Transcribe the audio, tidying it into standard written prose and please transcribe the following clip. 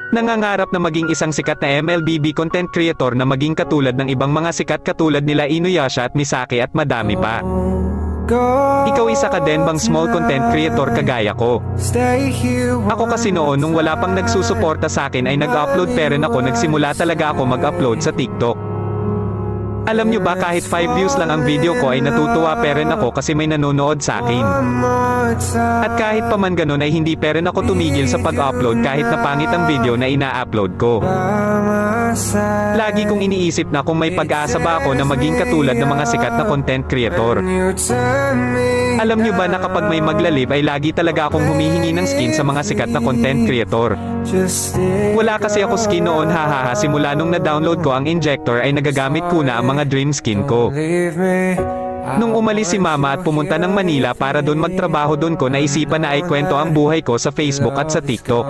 Nangangarap na maging isang sikat na MLBB content creator na maging katulad ng ibang mga sikat katulad nila Inuyasha at Misaki at madami pa. Ikaw isa ka din bang small content creator kagaya ko? Ako kasi noon nung wala pang nagsusuporta sa akin ay nag-upload pero nagsimula talaga ako mag-upload sa TikTok. Alam nyo ba kahit 5 views lang ang video ko ay natutuwa pa rin ako kasi may nanonood sa akin. At kahit pa man ganun ay hindi pa rin ako tumigil sa pag-upload kahit na pangit ang video na ina-upload ko. Lagi kong iniisip na kung may pag-asa ba ako na maging katulad ng mga sikat na content creator. Alam nyo ba na kapag may maglalib ay lagi talaga akong humihingi ng skin sa mga sikat na content creator. Wala kasi ako skin noon hahaha simula nung na-download ko ang injector ay nagagamit ko na ang mga dream skin ko. Nung umalis si mama at pumunta ng Manila para doon magtrabaho doon ko naisipan na ay kwento ang buhay ko sa Facebook at sa TikTok.